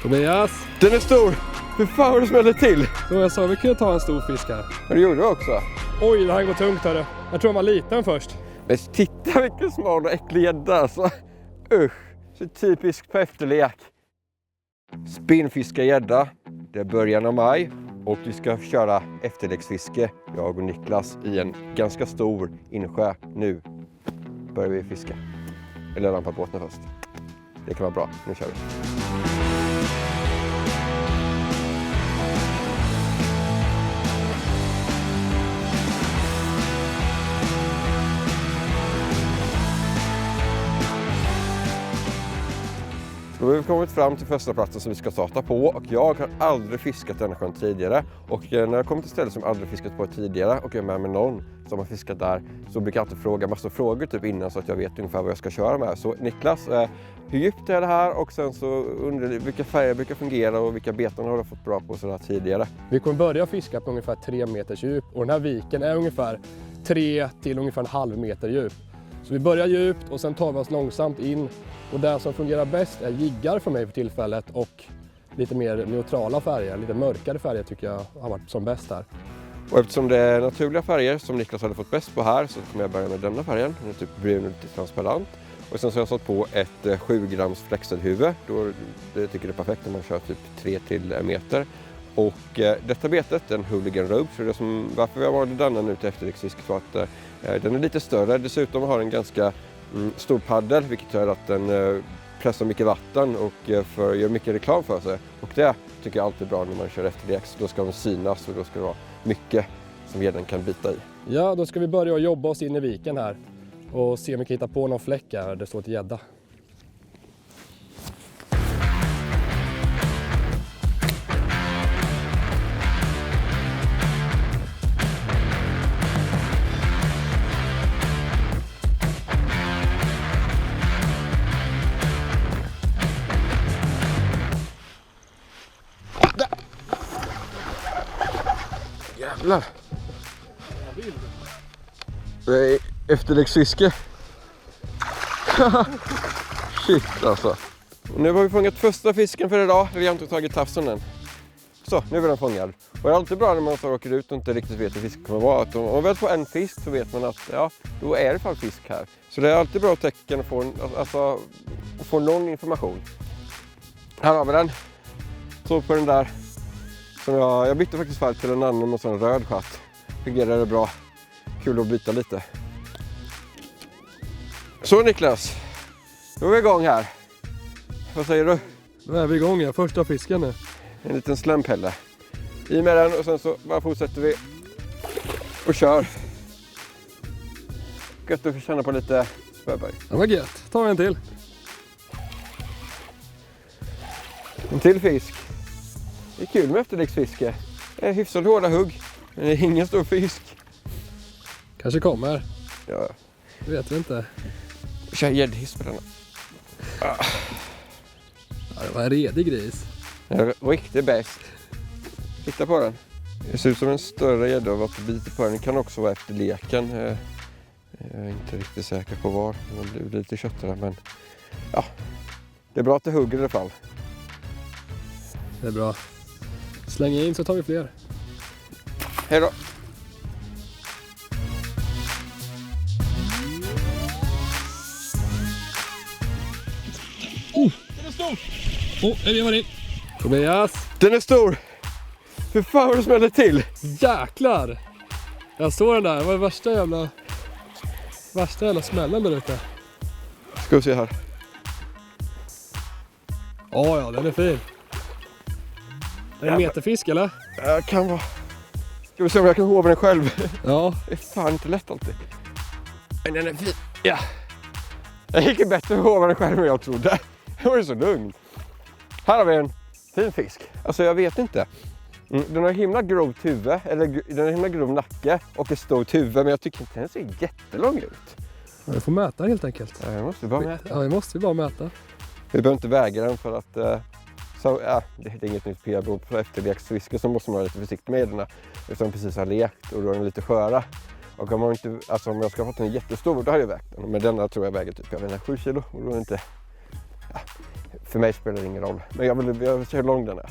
Tobias! Den är stor! Hur fan var det smällde till? Så jag sa vi kunde ta en stor fisk här. Men det gjorde du också. Oj, det här går tungt hörru. Jag tror han var liten först. Men titta vilken smal och äcklig gädda alltså. Usch, så typiskt på efterlek. Spinnfiska gädda. Det är början av maj och vi ska köra efterleksfiske, jag och Niklas, i en ganska stor insjö. Nu börjar vi fiska. Eller rampa båten först. Det kan vara bra, nu kör vi. Då har vi kommit fram till första platsen som vi ska starta på och jag har aldrig fiskat denna sjön tidigare och när jag kommer till ställen som jag aldrig fiskat på tidigare och jag är med någon som har fiskat där så brukar jag alltid fråga massa frågor typ innan så att jag vet ungefär vad jag ska köra med. Så Niklas, hur djupt är det här och sen så undrar vilka färger brukar fungera och vilka beten har du fått bra på sådär tidigare? Vi kommer börja fiska på ungefär 3 meters djup och den här viken är ungefär 3 till ungefär en halv meter djup. Så vi börjar djupt och sen tar vi oss långsamt in. Och det som fungerar bäst är jiggar för mig för tillfället och lite mer neutrala färger, lite mörkare färger tycker jag har varit som bäst här. Och eftersom det är naturliga färger som Niklas hade fått bäst på här så kommer jag börja med denna färgen. Den är typ brun och lite transparent. Och sen så har jag satt på ett 7 grams flexad huvud. Det tycker jag är perfekt när man kör typ 3 till 1 meter. Och detta betet är en hooligan rope. Så det är som, varför vi har varit denna nu till efterleksfiske så att den är lite större. Dessutom har den ganska stor paddel vilket gör att den pressar mycket vatten och gör mycket reklam för sig. Och det tycker jag alltid är bra när man kör efterleks. Då ska den synas och då ska det vara mycket som gäddan kan bita i. Ja, då ska vi börja jobba oss in i viken här och se om vi kan hitta på någon fläck här där det står till gädda. Jävlar! Det är efterleksfiske. Shit alltså. Och nu har vi fångat första fisken för idag. Vi har inte tagit tafsen än. Så, nu är den fångad. Och det är alltid bra när man så åker ut och inte riktigt vet hur fisk kommer vara. Att om man väl får en fisk så vet man att ja, då är det fan fisk här. Så det är alltid bra tecken att få någon information. Här har vi den. Så på den där. Som jag bytte faktiskt färg till en annan och så en röd stjärt. Fungerar det bra. Kul att byta lite. Så Niklas, då är vi igång här. Vad säger du? Då är vi igång, ja. Första fisken nu. En liten slämpelle. I med den och sen så bara fortsätter vi och kör. Gött att få känna på lite spöberg. Det var gött. Ta en till. En till fisk. Det är kul med efterleksfiske. Det är hyfsat hårda hugg. Men det är ingen stor fisk. Kanske kommer. Ja. Det vet vi inte. Kör gäddhiss på denna. Ja, det var en redig gris. Den är riktigt bäst. Titta på den. Det ser ut som en större gädda och att biter på den. Det kan också vara efter leken. Jag är inte riktigt säker på var. Det blir lite köttigare men ja. Det är bra att det hugger i alla fall. Det är bra. Släng in så tar vi fler. Hej då! Den är stor! Jag vevar in. Tobias! Den är stor! Hur fan var det smällde till? Jäklar! Jag såg den där. Det var det värsta jävla smällen där ute. Ska vi se här. Ja, den är fin. Är det en meterfisk eller? Kan vara. Ska vi se om jag kan hova den själv. Ja. Det är fan inte lätt alltid. Men den är fin. Ja. Det gick bättre att hova den själv än jag trodde. Det var ju så lugn. Här har vi en fin fisk. Alltså jag vet inte. Den har himla grovt huvud. Eller den har himla grov nacke och ett stort huvud. Men jag tycker inte den ser jättelång ut. Vi får mäta helt enkelt. Ja, jag måste bara mäta. Ja, vi måste bara mäta. Vi behöver inte väga den för att så, ja, det är inget nytt PR på efterleksfiske så måste man vara lite försiktig med den. Eftersom den precis har lekt och då är den lite sköra. Och om, man inte, alltså om jag ska ha fått en jättestor då har jag vägt den. Men denna tror jag väger typ 7 kilo och då är det inte... Ja, För mig spelar det ingen roll. Men jag vill se hur lång den är.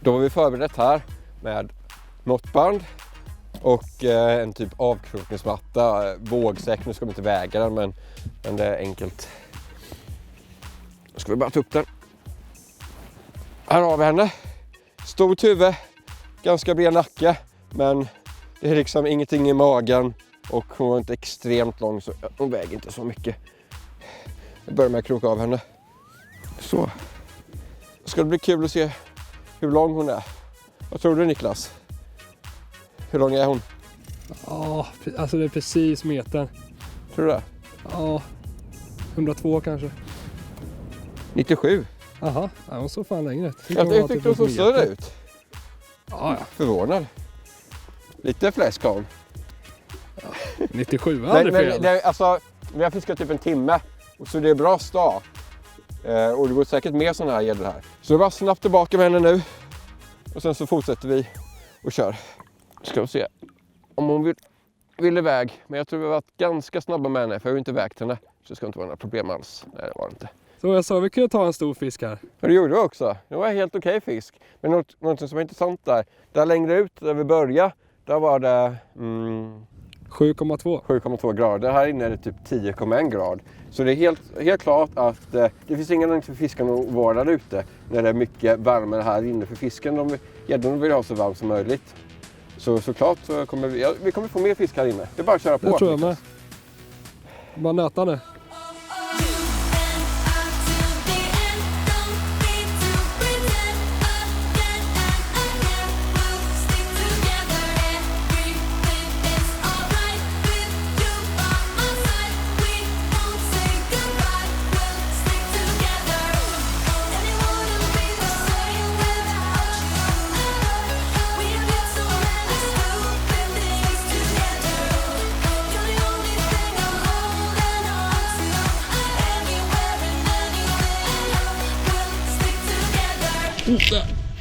Då har vi förberett här med måttband och en typ avkrokningsmatta, vågsäck. Nu ska vi inte väga den, men det är enkelt. Då ska vi bara ta upp den. Här har vi henne. Stort huvud, ganska bred nacke, men det är liksom ingenting i magen och hon var inte extremt lång så hon väger inte så mycket. Jag börjar med att kroka av henne. Så. Ska det bli kul att se hur lång hon är. Vad tror du, Niklas? Hur lång är hon? Ja, alltså det är precis metern. Tror du det? Ja, 102 kanske. 97. Jaha, ja, hon såg fan längre. Jag tyckte hon såg större ut. Ja. Förvånad. Lite fläsk har hon. 97 är aldrig fel. Men alltså, vi har fiskat typ en timme. Och så det är bra start. Och det går säkert mer sådana här gäddor här. Så det var snabbt tillbaka med henne nu. Och sen så fortsätter vi och kör. Ska vi se om hon vill iväg. Men jag tror vi har varit ganska snabba med henne. För jag har ju inte vägt henne. Så det ska inte vara några problem alls. Nej, det var det inte. Så jag sa vi kunde ta en stor fisk här. Ja, det gjorde vi också. Det var helt okej fisk. Men något som var intressant där längre ut där vi började. Där var det 7,2 grader. Här inne är det typ 10,1 grad. Så det är helt klart att det finns ingen anledning för fisken att vara där ute när det är mycket varmare här inne. För fisken, gäddorna vill ha så varmt som möjligt. Så såklart så kommer vi kommer få mer fisk här inne. Det är bara att köra på. Det tror jag med. Bara nöta det.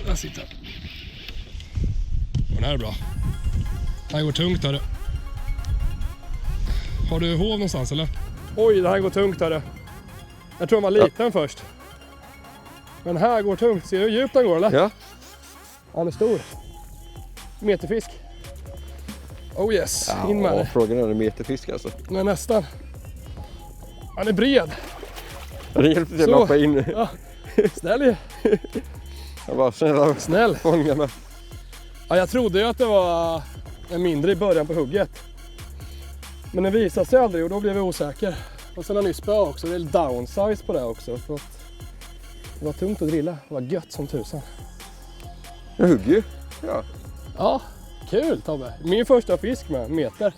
Där sitter den. Den här är bra. Den här går tungt, hörru. Har du hov någonstans eller? Oj, den här går tungt, hörru. Jag tror den var liten först. Men här går tungt. Ser du hur djupt den går eller? Ja. Han är stor. Meterfisk. Oh yes, Ja, in med det. Frågan är meterfisk alltså. Men nästan. Han är bred. Ja, det hjälpte till att hoppa in. Ja. Snäll. Jag var snäll. Fånga med. Ja, jag trodde ju att det var en mindre i början på hugget. Men det visade sig aldrig och då blev jag osäker. Och sen har nyss spö också. Det är downsize på det också. För att det var tungt att drilla. Det var gött som tusan. Jag hugger ju. Ja. Ja, kul Tobbe. Min första fisk med meter.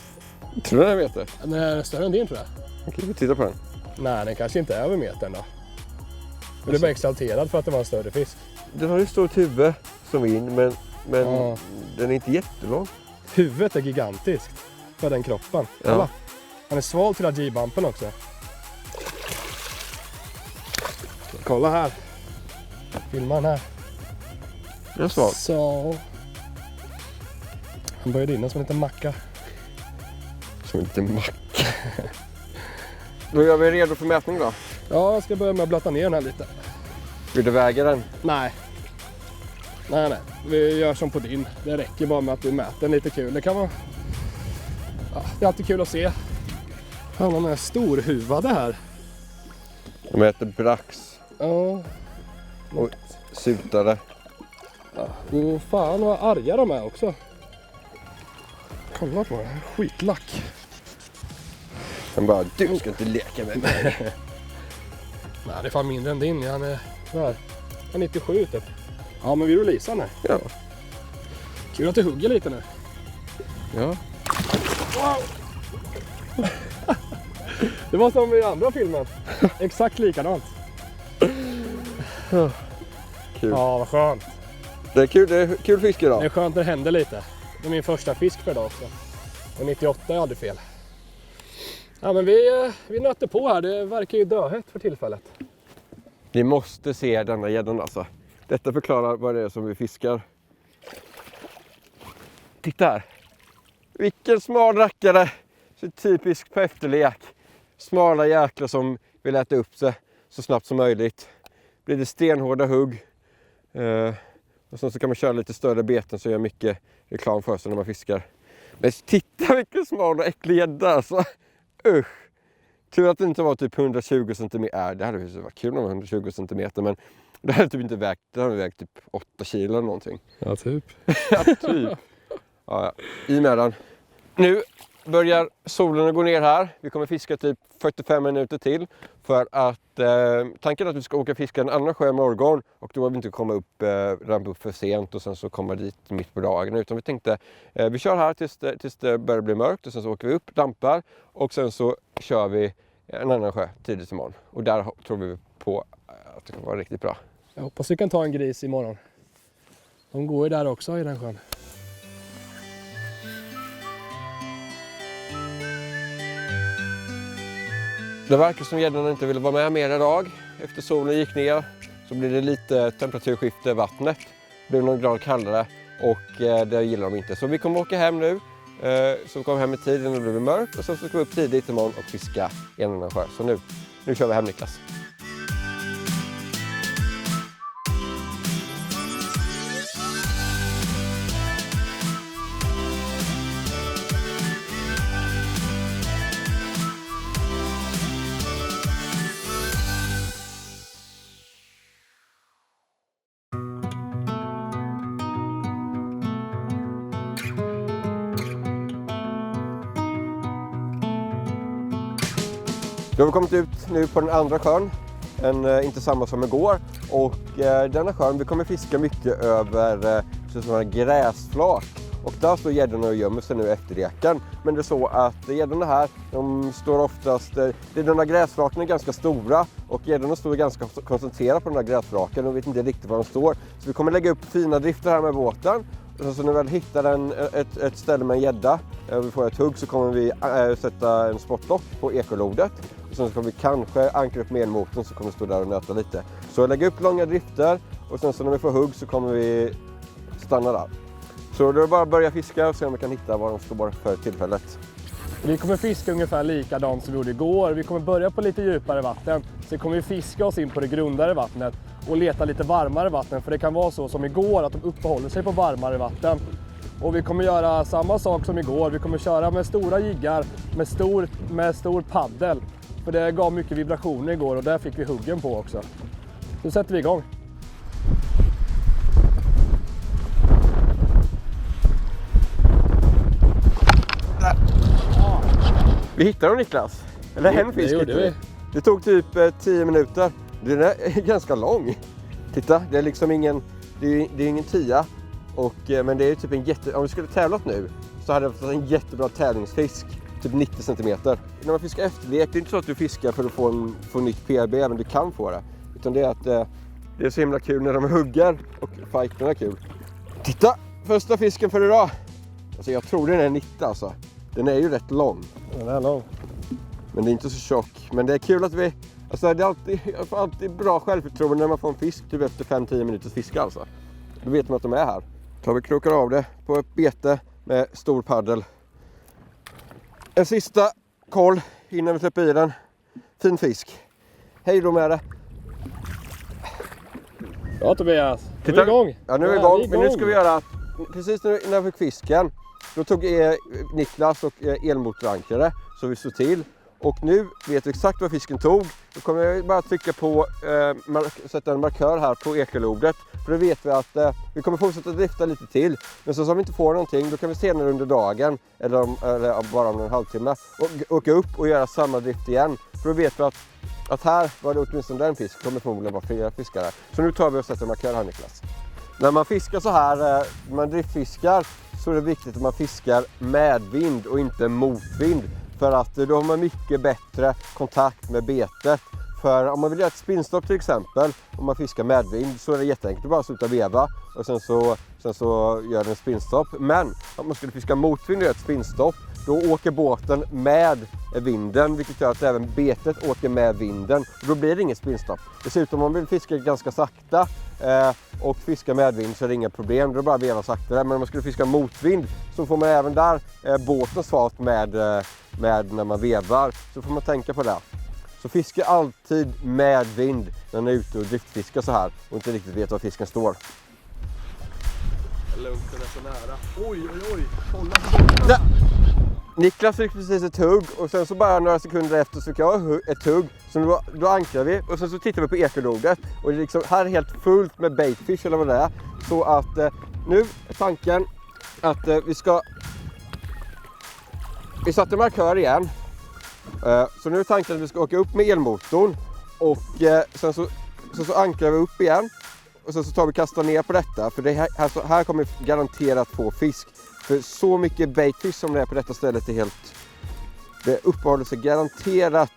Tror du den är meter? Den är större än din tror jag. Okej, vi tittar på den. Nej, den kanske inte är över metern då. Jag blev bara exalterad för att det var en större fisk. Den har ju stort huvud som in, men den är inte jättelång. Huvudet är gigantiskt för den kroppen. Ja. Kolla. Han är sval till G-bumpen också. Kolla här. Filma den här. Den är sval. Så. Han började innan som en liten macka. Som en liten macka. Då gör vi redo för mätning då. Ja, jag ska börja med att blatta ner den här lite. Vill du väga den? Nej. Nej. Vi gör som på din. Det räcker bara med att du mäter den lite kul. Det kan vara... Ja, det är alltid kul att se. Han är storhuvade här. De äter brax. Ja. Och sutare. Ja. Och fan vad arga de är också. Kolla på det här. Skitlack. Han bara, du ska inte leka med mig. Nej, det är fan mindre än din. Han är där. Han är 97 typ. Ja, men vi releasar nu. Ja. Kul att du hugger lite nu. Ja. Wow. Det var som i andra filmen. Exakt likadant. Kul. Ja, vad skönt. Det är kul fisk idag. Det är skönt när det händer lite. Det är min första fisk för idag också. Och 98 är aldrig fel. Ja, men vi nöter på här. Det verkar ju döhett för tillfället. Vi måste se denna gäddan alltså. Detta förklarar vad det är som vi fiskar. Titta här. Vilken smal rackare. Så typiskt på efterlek. Smala jäklar som vill äta upp sig så snabbt som möjligt. blir det stenhårda hugg. Och så kan man köra lite större beten så gör mycket reklam för sig när man fiskar. Men titta vilken smal och äcklig gädda alltså. Usch. Tur att det inte var typ 120 cm. Det hade varit kul om det var 120 cm, men det hade typ inte vägt. Det hade vägt typ 8 kilo eller någonting. Ja, typ. Ja, typ. Ja. I med den. Nu börjar solen gå ner här. Vi kommer fiska typ 45 minuter till. För att tanken är att vi ska åka fiska en annan sjö morgon. Och då har vi inte komma upp, rampa upp för sent och sen så komma dit mitt på dagen. Utan vi tänkte, vi kör här tills det börjar bli mörkt. Och sen så åker vi upp, dampar. Och sen så kör vi en annan sjö tidigt imorgon. Och där tror vi på att det kommer vara riktigt bra. Jag hoppas vi kan ta en gris imorgon. De går ju där också i den sjön. Det verkar som gäddorna inte ville vara med mer idag. Efter solen gick ner så blir det lite temperaturskifte i vattnet. Det blir någon grad kallare och det gillar de inte. Så vi kommer åka hem nu. Så vi kommer hem i tid när det blir mörkt och så ska vi upp tidigt imorgon och fiska i en annan sjö. Så nu kör vi hem, Niklas. Då har vi kommit ut nu på den andra sjön, inte samma som igår. Och denna sjön, vi kommer fiska mycket över sådana gräsflak. Och där står gäddorna och gömmer sig nu efter reken. Men det är så att gäddorna här, de står oftast, de där gräsflaken är ganska stora. Och gäddorna står ganska koncentrerat på de där gräsflaken och vet inte riktigt var de står. Så vi kommer lägga upp fina drifter här med båten. Så när vi väl hittar ett ställe med en gädda, vi får ett hugg, så kommer vi sätta en spottlock på ekolodet. Och sen så kommer vi kanske ankra upp med elmotorn så kommer vi stå där och nöta lite. Så lägga upp långa drifter och sen så när vi får hugg så kommer vi stanna där. Så då är det bara att börja fiska och se om vi kan hitta var de står för tillfället. Vi kommer fiska ungefär likadant som vi gjorde igår. Vi kommer börja på lite djupare vatten. Sen kommer vi fiska oss in på det grundare vattnet och leta lite varmare vatten. För det kan vara så som igår att de uppehåller sig på varmare vatten. Och vi kommer göra samma sak som igår. Vi kommer köra med stora jiggar med stor paddel. För det gav mycket vibrationer igår och där fick vi huggen på också. Så sätter vi igång. Vi hittade dem, Niklas. Eller en fisk. Det gjorde vi. Det tog typ 10 minuter. Den är ganska lång. Titta, det är liksom ingen 10. Men det är typ om vi skulle tävlat nu så hade det varit en jättebra tävlingsfisk. Typ 90 cm. När man fiskar efterlek, det är inte så att du fiskar för att få nytt PB, även du kan få det. Utan det är att det är så himla kul när de hugger och fighterna är kul. Titta! Första fisken för idag. Alltså jag tror den är 90 alltså. Den är ju rätt lång. Den är lång. Men det är inte så tjock. Men det är kul att vi... Alltså det är alltid bra självförtroende när man får en fisk typ efter 5-10 minuters fiske alltså. Då vet man att de är här. Så vi krokar av det på ett bete med stor paddel. En sista koll innan vi släpper i den. Fin fisk. Hej då med det. Ja Tobias, nu är vi igång. Ja, nu är vi igång. Men nu ska vi göra, precis när vi fick fisken, då tog Niklas och elmotorankare så vi stod till. Och nu vet vi exakt vad fisken tog. Då kommer jag bara trycka på, sätta en markör här på ekolordet. För då vet vi att vi kommer fortsätta drifta lite till. Men så om vi inte får någonting, då kan vi senare under dagen, eller bara om en halvtimme, åka upp och göra samma drift igen. För då vet vi att här var det åtminstone den fisk, kommer förmodligen vara flera fiskar här. Så nu tar vi och sätter en markör här, Niklas. När man fiskar så här, när man driftfiskar, så är det viktigt att man fiskar med vind och inte motvind. För att då har man mycket bättre kontakt med betet. För om man vill göra ett spinnstopp till exempel, om man fiskar medvind, så är det jätteenkelt att bara sluta veva och sen så gör den spinnstopp. Men om man skulle fiska motvind och göra ett spinnstopp, då åker båten med vinden, vilket gör att även betet åker med vinden. Och då blir det ingen spinnstopp. Dessutom om man vill fiska ganska sakta och fiska medvind så är det inga problem, då är det bara att veva saktare. Men om man skulle fiska motvind så får man även där båtens fart med när man vevar, så får man tänka på det. Så fiska alltid med vind när man är ute och driftfiskar så här och inte riktigt vet var fisken står. Lugnt, den är så nära. Oj. Kolla. Niklas fick precis ett hugg och sen så bara några sekunder efter så fick jag ett hugg. Så då ankrar vi och sen så tittar vi på ekolodet. Och det är liksom, här är helt fullt med baitfish eller vad det är. Så att nu är tanken att vi satte markör igen. Så nu är tanken att vi ska åka upp med elmotorn. Och sen så ankrar vi upp igen. Och sen så tar vi och kastar ner på detta. För det här kommer vi garanterat få fisk. För så mycket baitfish som det är på detta stället är helt... Det uppehåller sig garanterat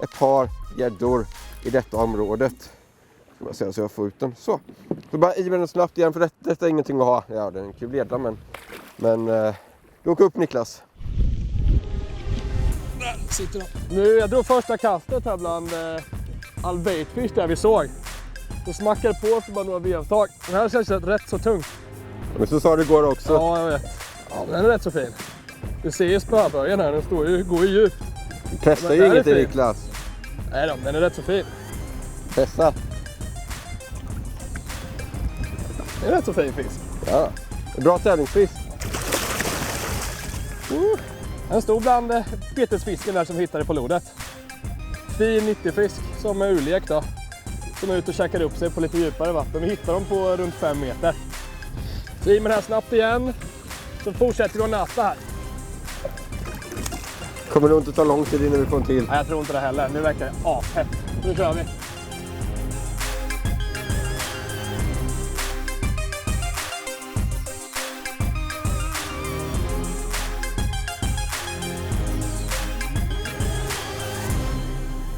ett par gäddor i detta området. Jag ser så jag får ut den. Så bara i med den snabbt igen för detta är ingenting att ha. Ja, det är en kul ledare men du åker upp Niklas. Där sitter den. Nu, jag drog första kastet här bland all baitfish där vi såg. Då smackade det på för bara några vevtag. Den här känns rätt så tung. Men så sa du igår också. Ja, jag vet. Ja, den är rätt så fin. Du ser ju spöböjen här, den går ju djupt. Testa ju inget i Niklas. Nej då, den är rätt så fin. Testa. Det är rätt så fin fisk. Ja, bra tävlingsfisk. En stor bland betesfisken där som vi hittade på lodet. Fin 90-fisk som är urlek då. Som är ute och käkar upp sig på lite djupare vatten. Vi hittar dem på runt 5 meter. Så i med det här snabbt igen. Så fortsätter vi att nasta här. Kommer nog inte ta lång tid innan vi får en till. Nej, jag tror inte det heller. Nu verkar det ashett. Nu kör vi.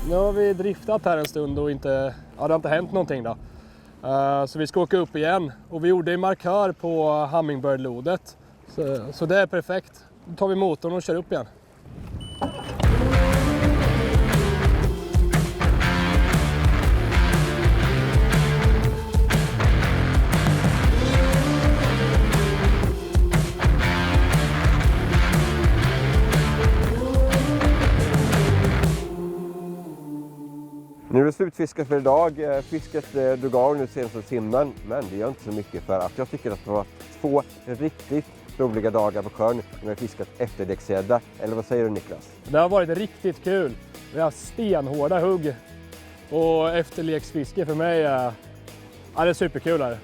Nu har vi driftat här en stund och det har inte hänt någonting då. Så vi ska åka upp igen. Och vi gjorde en markör på Hummingbird-lodet. Så det är perfekt. Då tar vi motorn och kör upp igen. Nu är det slutfiskat för idag. Fisket drog av nu senaste timmen, men det gör inte så mycket för att jag tycker att det var 2 riktigt roliga dagar på sjön när vi har fiskat efterleksgädda. Eller vad säger du Niklas? Det har varit riktigt kul. Vi har haft stenhårda hugg och efterleksfiske för mig är det är superkul här.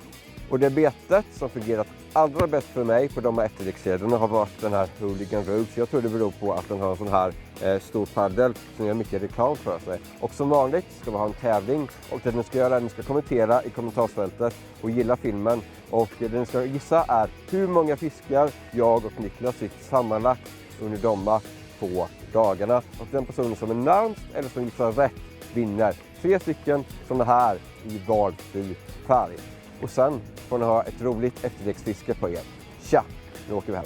Och det betet som fungerat allra bäst för mig på de här efterleksgäddorna har varit den här Hooligan Rouge. Jag tror det beror på att den har en sån här stor paddel som gör mycket reklam för sig. Och som vanligt ska vi ha en tävling och det ni ska göra är att ni ska kommentera i kommentarsfältet och gilla filmen. Och det ni ska gissa är hur många fiskar jag och Niklas fick sammanlagt under de 2 dagarna. Och den personen som är närmast eller som gissar rätt vinner 3 stycken som det här i valfri färg. Och sen får ni ha ett roligt efterleksfiske på er. Tja, nu åker vi hem.